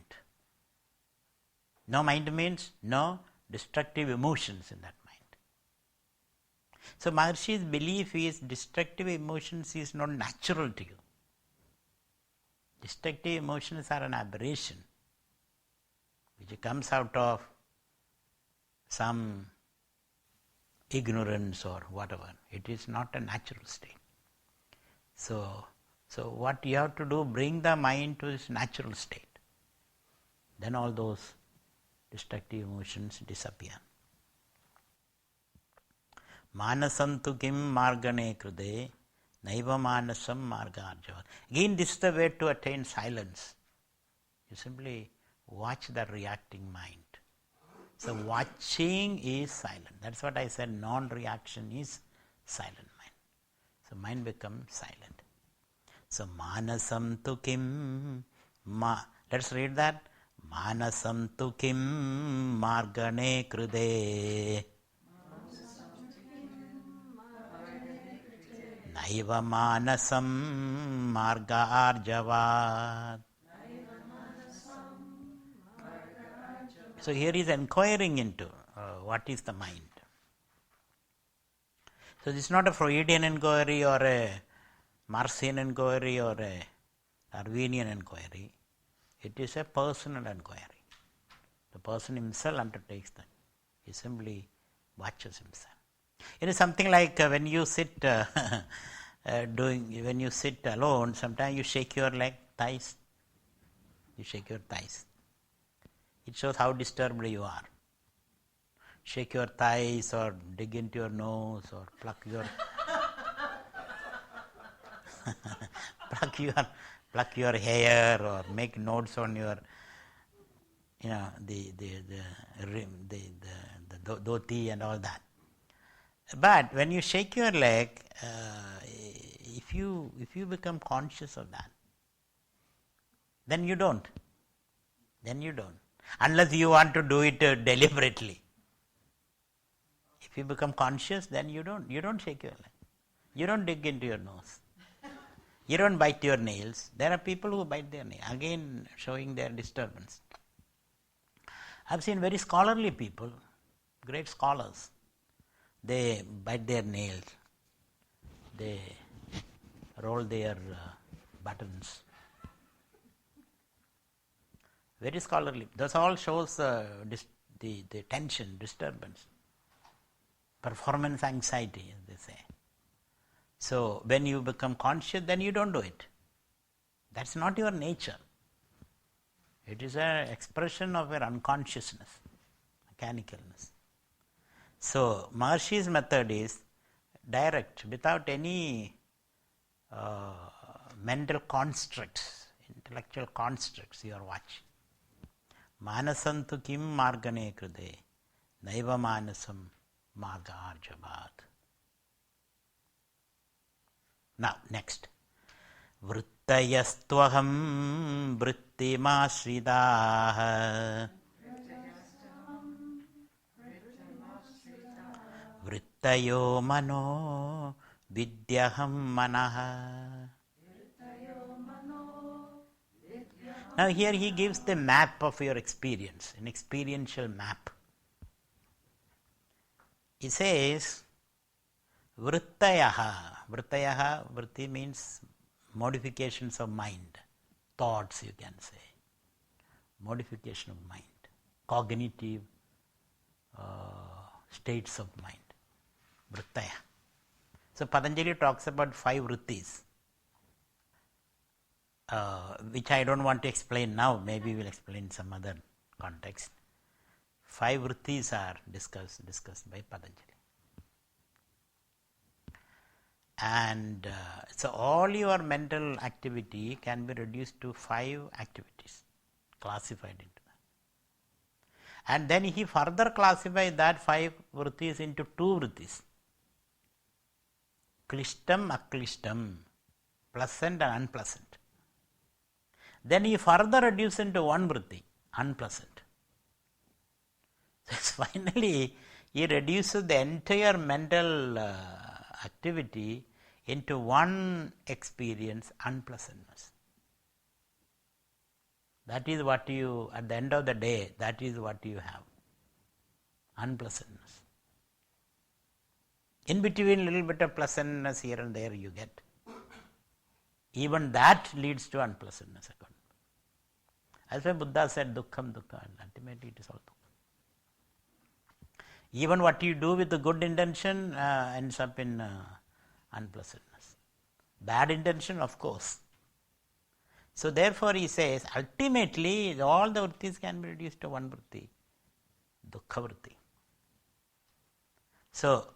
No mind means no destructive emotions in that mind. So Maharshi's belief is destructive emotions is not natural to you. Destructive emotions are an aberration which comes out of some ignorance or whatever. It is not a natural state. So what you have to do, bring the mind to its natural state. Then all those destructive emotions disappear. Manasantu kim margane krude, naiva manasam margarjava. Again, this is the way to attain silence. You simply watch the reacting mind. So watching is silent. That's what I said, non-reaction is silent mind. So mind becomes silent. So manasam tu kim, let's read that. Manasam tu kim margane krude, naiva manasam marga arjavat. So here is inquiring into what is the mind. So this is not a Freudian inquiry or a Marxian inquiry or a Darwinian inquiry. It is a personal inquiry. The person himself undertakes that. He simply watches himself. It is something like when you sit when you sit alone, sometimes you shake your thighs. You shake your thighs. It shows how disturbed you are. Shake your thighs or dig into your nose or pluck your hair or make notes on your the dhoti and all that. But when you shake your leg, if you become conscious of that, then you don't. Unless you want to do it deliberately. If you become conscious, then you don't shake your leg. You don't dig into your nose. You don't bite your nails. There are people who bite their nails, again showing their disturbance. I've seen very scholarly people, great scholars. They bite their nails. They roll their buttons. Very scholarly. This all shows the tension, disturbance, performance anxiety, as they say. So when you become conscious, then you don't do it. That's not your nature. It is an expression of your unconsciousness, mechanicalness. So Maharshi's method is direct, without any mental constructs, intellectual constructs you are watching. Manasantu kim margane krude, naiva manasam marga arjavat. Now, next. Vrittayastvaham vrittimasridah. Vrittayo mano vidyaham manaha. Now here he gives the map of your experience, an experiential map. He says, Vrittayaha. Vritti means modifications of mind, thoughts you can say, modification of mind, cognitive states of mind, Vrittaya. So Patanjali talks about 5 vrittis, which I don't want to explain now, maybe we'll explain in some other context. 5 vrittis are discussed by Patanjali. And so all your mental activity can be reduced to 5 activities, classified into that. And then he further classifies that 5 vrittis into 2 vrittis. Klishtam, aklishtam, pleasant and unpleasant. Then he further reduces into 1 vritti, unpleasant. So finally he reduces the entire mental activity into 1 experience, unpleasantness. That is what you, at the end of the day, that is what you have. Unpleasantness. In between, a little bit of pleasantness here and there you get. Even that leads to unpleasantness. As why Buddha said, dukkham dukkha, and ultimately it is all dukkha. Even what you do with the good intention ends up in unpleasantness. Bad intention, of course. So therefore he says, ultimately all the vrittis can be reduced to one vritti, dukkha vritti. So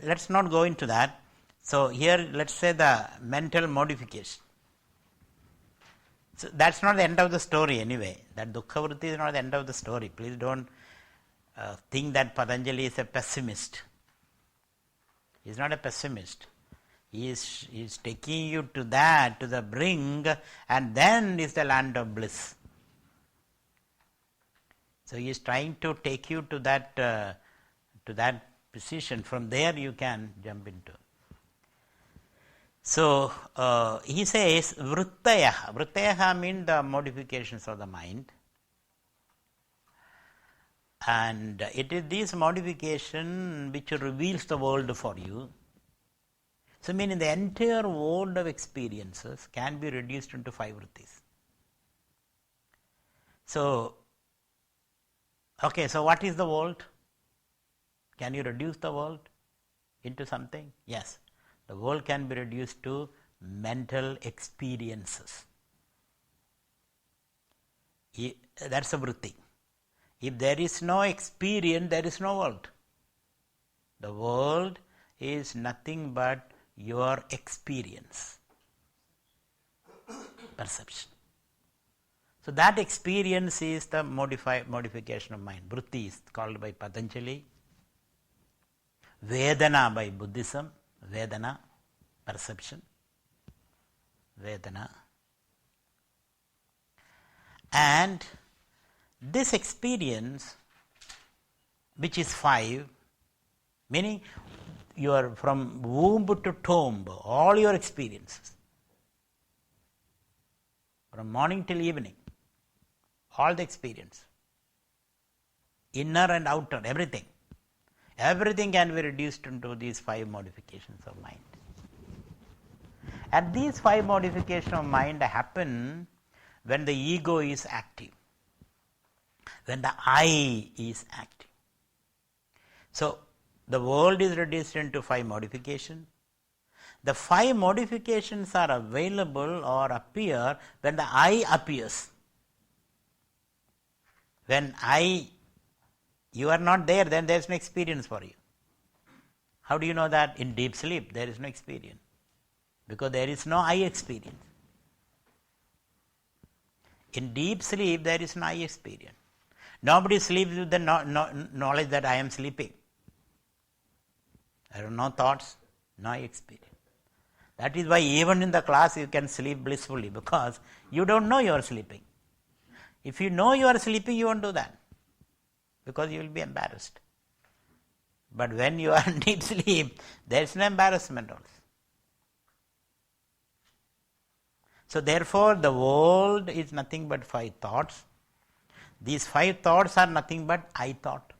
let's not go into that. So here let's say the mental modification. So that's not the end of the story anyway. That dukkha vritti is not the end of the story. Please don't think that Patanjali is a pessimist. He is not a pessimist. He is taking you to that, to the brink, and then is the land of bliss. So he is trying to take you to that position. From there you can jump into. So he says vrittayaha. Vrittayaha means the modifications of the mind. And it is this modification which reveals the world for you. So meaning the entire world of experiences can be reduced into 5 vrittis. So, okay, so what is the world? Can you reduce the world into something? Yes. The world can be reduced to mental experiences. That's a vritti. If there is no experience, there is no world. The world is nothing but your experience, perception. So that experience is the modification of mind. Vritti is called by Patanjali, Vedana by Buddhism, Vedana, perception, Vedana. And this experience, which is 5, meaning you are from womb to tomb, all your experiences, from morning till evening, all the experience, inner and outer, everything. Everything can be reduced into these 5 modifications of mind. And these 5 modifications of mind happen when the ego is active, when the I is active. So the world is reduced into 5 modifications. The 5 modifications are available or appear when the I appears. When you are not there, then there is no experience for you. How do you know that? In deep sleep, there is no experience. Because there is no I experience. In deep sleep, there is no I experience. Nobody sleeps with the knowledge that I am sleeping. There are no thoughts, no experience. That is why even in the class you can sleep blissfully, because you don't know you are sleeping. If you know you are sleeping, you won't do that, because you will be embarrassed. But when you are in deep sleep, there is no embarrassment also. So therefore the world is nothing but 5 thoughts. These 5 thoughts are nothing but I thought.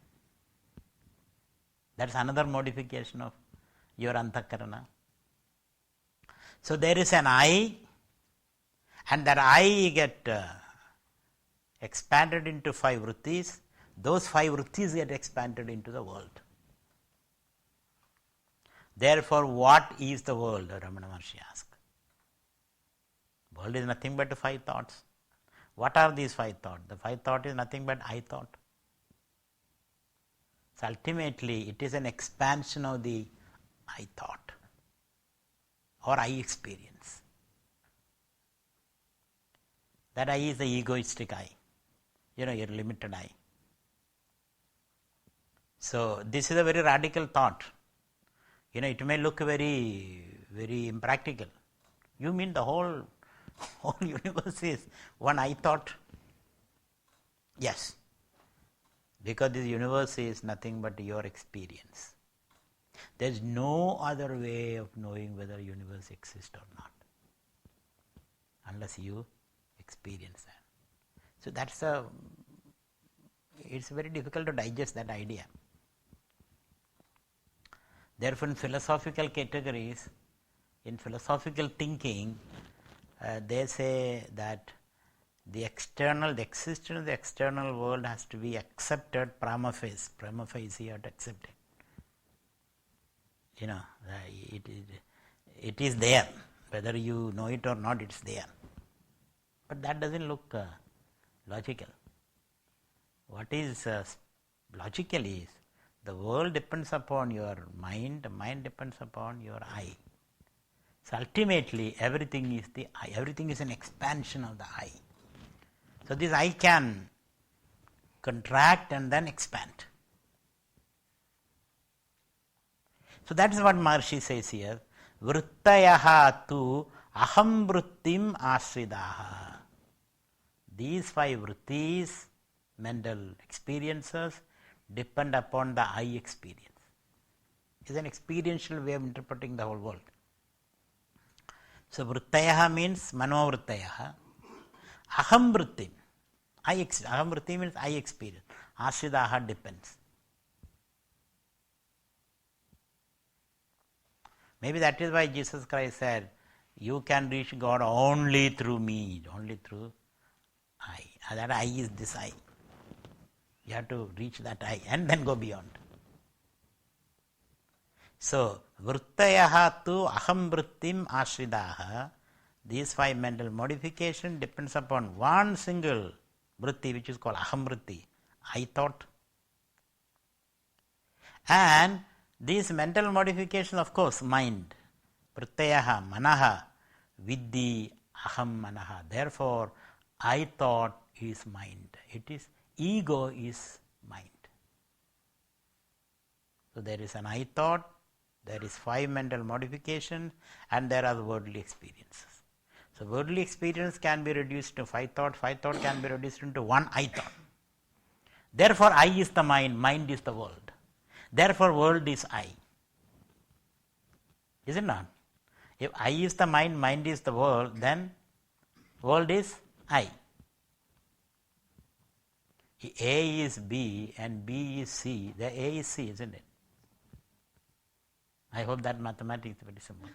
That's another modification of your antakarana. So there is an I, and that I get expanded into 5 vrittis. Those 5 vrittis get expanded into the world. Therefore, what is the world? Ramana Maharshi asked. World is nothing but 5 thoughts. What are these 5 thoughts? The 5 thought is nothing but I thought. So ultimately, it is an expansion of the I thought or I experience. That I is the egoistic I. Your limited I. So this is a very radical thought. It may look very, very impractical. You mean the whole universe is one I thought? Yes. Because this universe is nothing but your experience. There is no other way of knowing whether the universe exists or not, unless you experience that. So it's very difficult to digest that idea. Therefore, in philosophical categories, in philosophical thinking, they say that the existence of the external world has to be accepted prima facie. Prima facie you have to accept it. It is there. Whether you know it or not, it's there. But that doesn't look logical. What is logical is, the world depends upon your mind, the mind depends upon your I. So ultimately, everything is the I. Everything is an expansion of the I. So this I can contract and then expand. So that is what Maharshi says here. Vrittayaha tu aham vrittim asridaha. These 5 vrittis, mental experiences, depend upon the I experience. It's an experiential way of interpreting the whole world. So vrittayaha means mano vrittayaha. Aham vrittim. Aham vritti means I experience. Asridaha depends. Maybe that is why Jesus Christ said, you can reach God only through me, only through I. That I is this I. You have to reach that I and then go beyond. So, vrittayaha tu aham vrittim ashridaha. These 5 mental modification depends upon one single vritti, which is called aham vritti, I thought. And these mental modification, of course, mind. Vrittayaha manaha viddhi aham manaha. Therefore, I thought is mind. It is ego is mind. So there is an I thought, there is 5 mental modifications, and there are worldly experiences. So worldly experience can be reduced to 5 thought can be reduced into 1 I thought. Therefore, I is the mind is the world. Therefore, world is I. Is it not? If I is the mind is the world, then world is I. A is B and B is C. The A is C, isn't it? I hope that mathematics is very simple.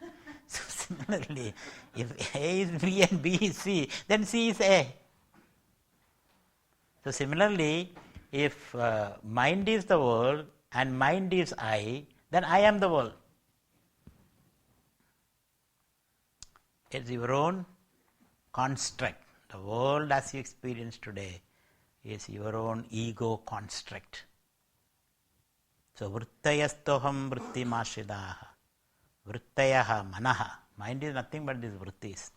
So similarly, if A is B and B is C, then C is A. So similarly, if mind is the world and mind is I, then I am the world. It's your own construct. The world as you experience today is your own ego construct. So vrittayastoham vrittim ashridaha. Vrittayaha manaha. Mind is nothing but these vrittis.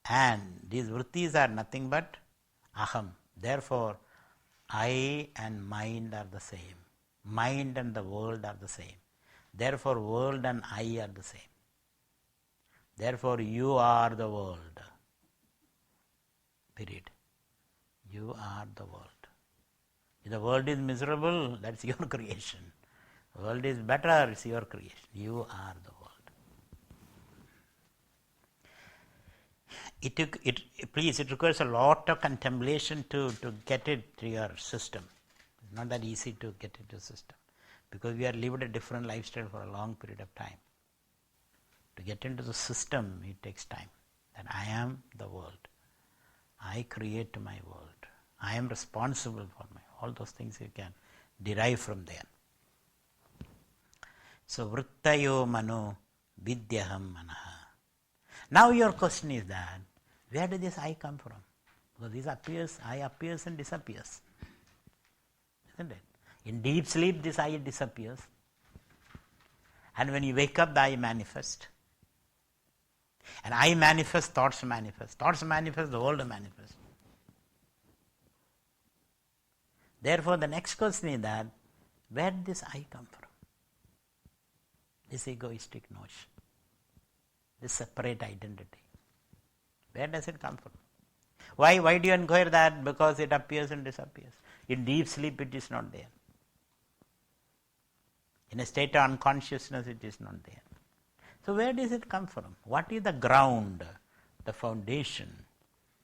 And these vrittis are nothing but aham. Therefore, I and mind are the same. Mind and the world are the same. Therefore, world and I are the same. Therefore, you are the world. Period. You are the world. If the world is miserable, that's your creation. The world is better, it's your creation. You are the world. It requires a lot of contemplation to get it to your system. It's not that easy to get it to the system, because we are lived a different lifestyle for a long period of time. To get into the system, it takes time. That I am the world. I create my world. I am responsible for all those things you can derive from there. So, vrittayo mano vidyaham manaha. Now your question is that, where did this I come from? Because this I appears and disappears. Isn't it? In deep sleep, this I disappears. And when you wake up, the I manifests. And I manifest, thoughts manifest. Thoughts manifest, the world manifests. Therefore, the next question is that, where did this I come from? This egoistic notion. This separate identity. Where does it come from? Why do you inquire that? Because it appears and disappears. In deep sleep, it is not there. In a state of unconsciousness, it is not there. So where does it come from? What is the ground, the foundation,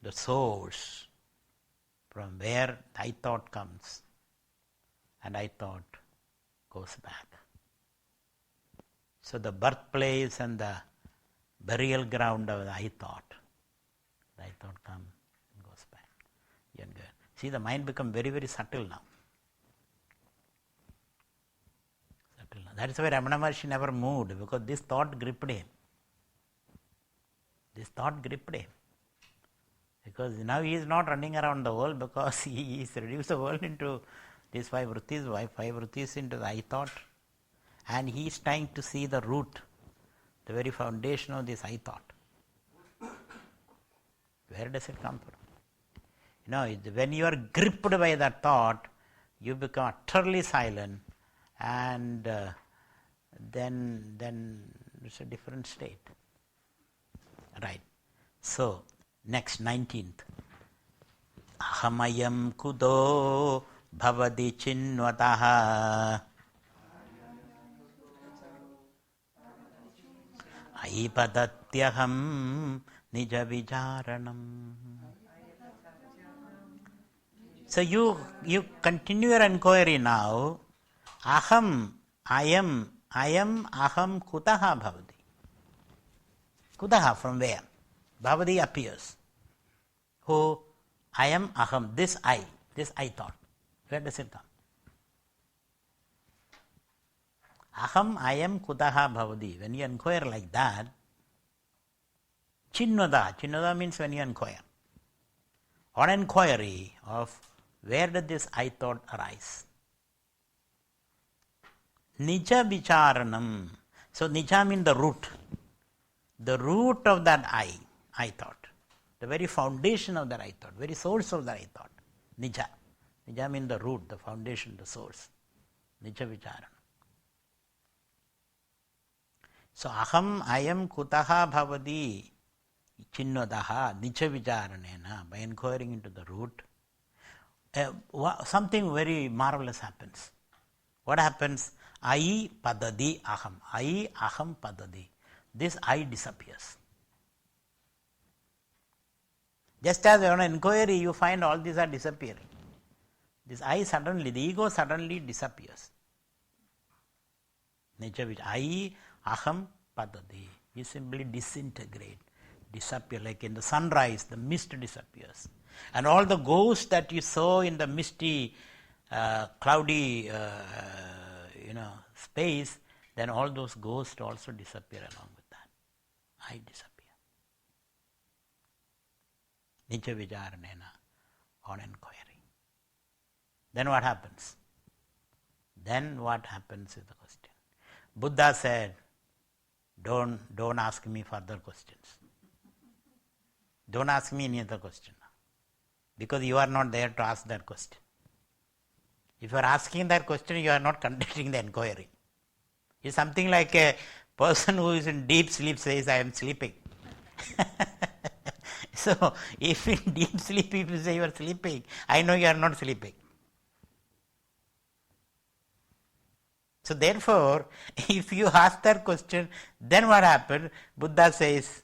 the source from where I thought comes and I thought goes back? So the birthplace and the burial ground of the I thought comes See, the mind becomes very, very subtle now. That is why Ramana Maharshi never moved, because this thought gripped him. Because now he is not running around the world, because he is reduced the world into these five vrittis into the I thought, and he is trying to see the root, the very foundation of this I thought. Where does it come from? When you are gripped by that thought, you become utterly silent, and then it's a different state. Right. So, next 19th. Ahamayam kudo bhavadi chinvataha aipadatyaham nija vijaranam. So you continue your inquiry now. Aham, I am, aham kutaha bhavati. Kutaha, from where? Bhavati appears. Who? I am aham, this I thought. Where does it come? Aham, I am kutaha bhavati. When you inquire like that, Chinnada means when you inquire. On inquiry of where did this I thought arise? Nija vicharanam. So nija means the root. The root of that I thought. The very foundation of that I thought. Very source of that I thought. Nija. Nija means the root, the foundation, the source. Nija vicharanam. So aham, I am kutaha bhavati chinnadaha nija vicharanena. By inquiring into the root, something very marvelous happens. What happens? I padadi aham. I aham padadi. This I disappears. Just as on an inquiry you find all these are disappearing. This I suddenly, the ego suddenly disappears. Nature which I aham padadi. You simply disintegrate, disappear. Like in the sunrise, the mist disappears. And all the ghosts that you saw in the misty, cloudy, space, then all those ghosts also disappear along with that. I disappear. Nija vijaranena, on inquiry. Then what happens? Then what happens is the question. Buddha said, don't ask me further questions. Don't ask me any other question now. Because you are not there to ask that question. If you are asking that question, you are not conducting the inquiry. It's something like a person who is in deep sleep says, I am sleeping. So, if in deep sleep people say you are sleeping, I know you are not sleeping. So therefore, if you ask that question, then what happened? Buddha says,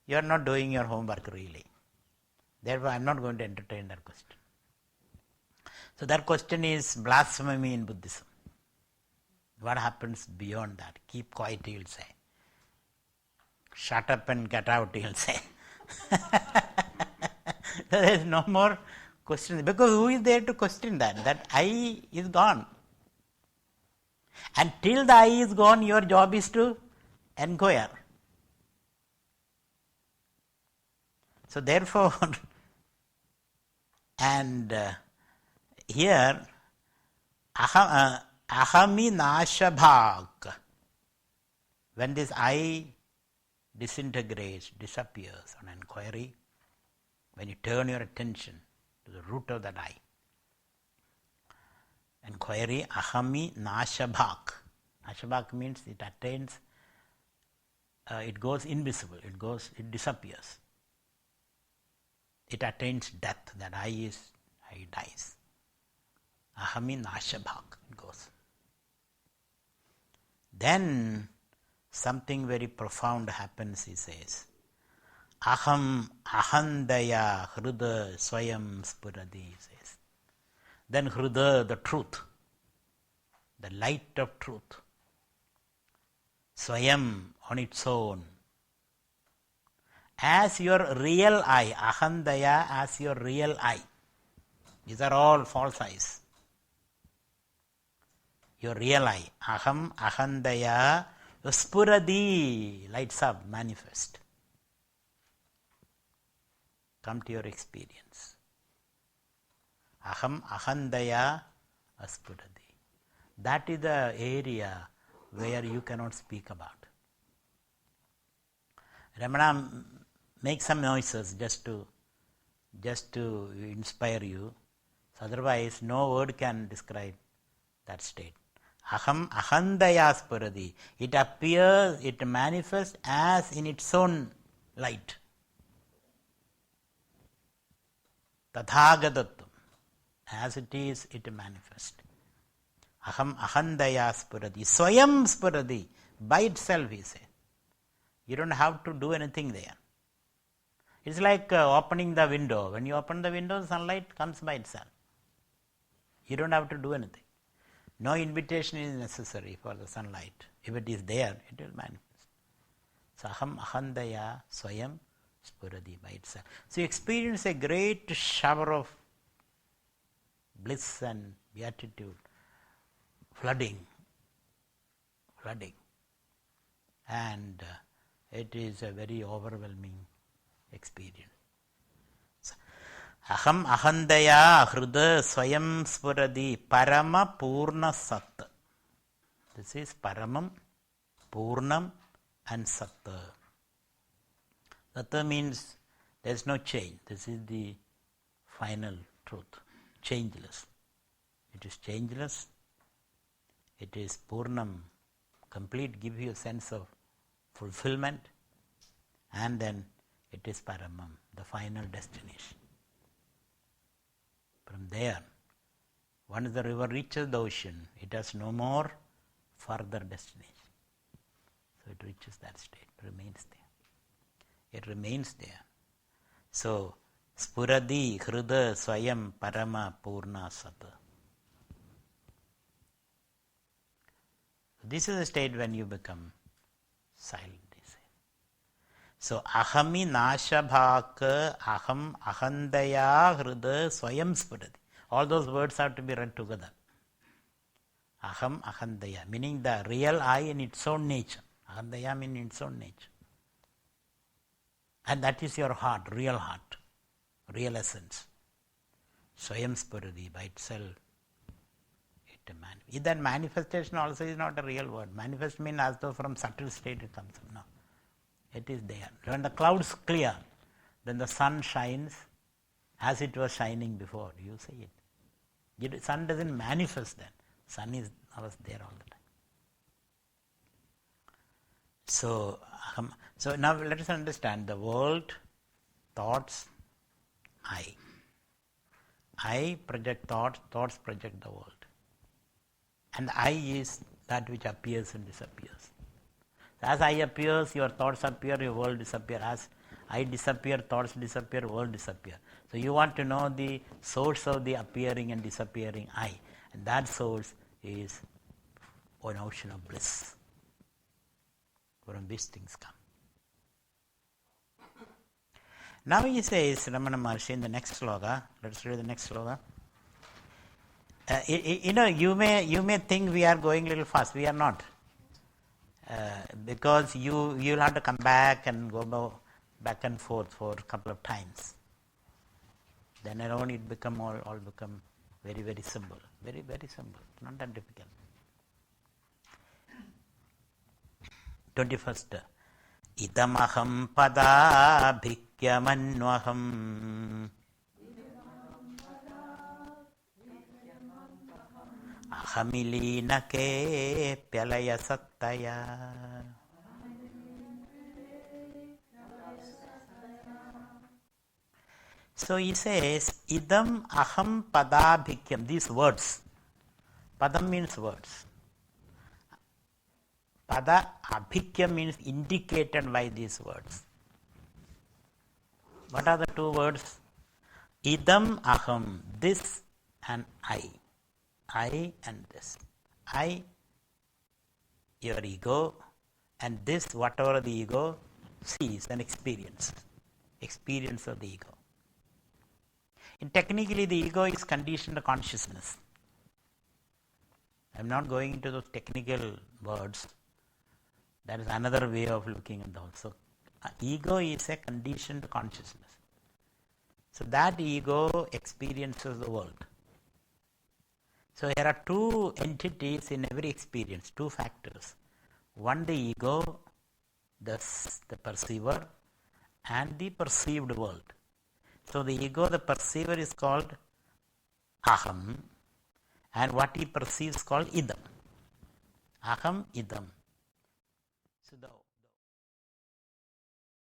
you are not doing your homework really. Therefore, I am not going to entertain that question. So that question is blasphemy in Buddhism. What happens beyond that? Keep quiet, he will say. Shut up and get out, he will say. There is no more question. Because who is there to question that? That I is gone. And till the I is gone, your job is to inquire. So therefore, and here, ahami nashabhak, when this I disintegrates, disappears on inquiry, when you turn your attention to the root of that I, inquiry, ahami nashabhak. Nashabhak means it attains, it goes invisible, it disappears. It attains death, that I dies. Ahami nashabhak, it goes. Then something very profound happens, he says. Aham ahandaya hruda swayam spuradi, he says. Then hruda, the truth, the light of truth, swayam, on its own, as your real I, ahandaya as your real I. These are all false eyes. Your real eye, aham, ahandaya, spuradi, lights up, manifest. Come to your experience. Aham, ahandaya, spuradi. That is the area where you cannot speak about. Ramana, make some noises just to inspire you. So otherwise, no word can describe that state. Aham ahandaya spuradi. It appears, it manifests as in its own light. Tathagatatvam. As it is, it manifests. Aham ahandaya spuradi. Swayam spuradi. By itself, he said. You don't have to do anything there. It's like opening the window. When you open the window, sunlight comes by itself. You don't have to do anything. No invitation is necessary for the sunlight. If it is there, it will manifest. So aham ahandaya swayam spuradi by itself. So you experience a great shower of bliss and beatitude, flooding. And it is a very overwhelming experience. Aham ahandaya hruda swayam spuradi parama purna sat. This is paramam, purnam and sat. Sat means there is no change. This is the final truth. Changeless. It is changeless. It is purnam, complete, give you a sense of fulfillment. And then it is paramam, the final destination. From there, once the river reaches the ocean, it has no more further destination. So it reaches that state, remains there. It remains there. So, spuradi hruda swayam parama purna sata. This is the state when you become silent. So, ahami nashabhaka aham ahandaya hruda swayam spuradi. All those words have to be read together. Aham ahandaya, meaning the real I in its own nature. Ahandaya means its own nature. And that is your heart, real essence. Swayam spuradi, by itself. That manifestation also is not a real word. Manifest means as though from subtle state it comes. No. It is there. When the clouds clear, then the sun shines as it was shining before. You see it. Sun doesn't manifest then. Sun is always there all the time. So now let us understand the world, thoughts, I. I project thoughts, thoughts project the world. And I is that which appears and disappears. As I appears, your thoughts appear, your world disappears. As I disappear, thoughts disappear, world disappear. So you want to know the source of the appearing and disappearing I. And that source is an ocean of bliss, from which things come. Now he says, Ramana Maharshi in the next sloka, let's read the next sloka. You may think we are going a little fast. We are not. Because you'll have to come back and go back and forth for a couple of times. Then alone it become all become very, very simple. Very, very simple. Not that difficult. 21st. Idamaham pada bhikyamannvaham ahamilīnake pyalaya sattaya. So he says, idam aham padabhikyam, these words. Padam means words. Pada abhikyam means indicated by these words. What are the two words? Idam aham, this and I. I and this. I, your ego, and this, whatever the ego sees and experiences. Experience of the ego. Technically, the ego is conditioned consciousness. I am not going into those technical words. That is another way of looking at the whole. So, ego is a conditioned consciousness. So, that ego experiences the world. So, there are two entities in every experience, two factors. One, the ego, thus the perceiver, and the perceived world. So, the ego, the perceiver, is called aham, and what he perceives called idam. Aham, idam. So, the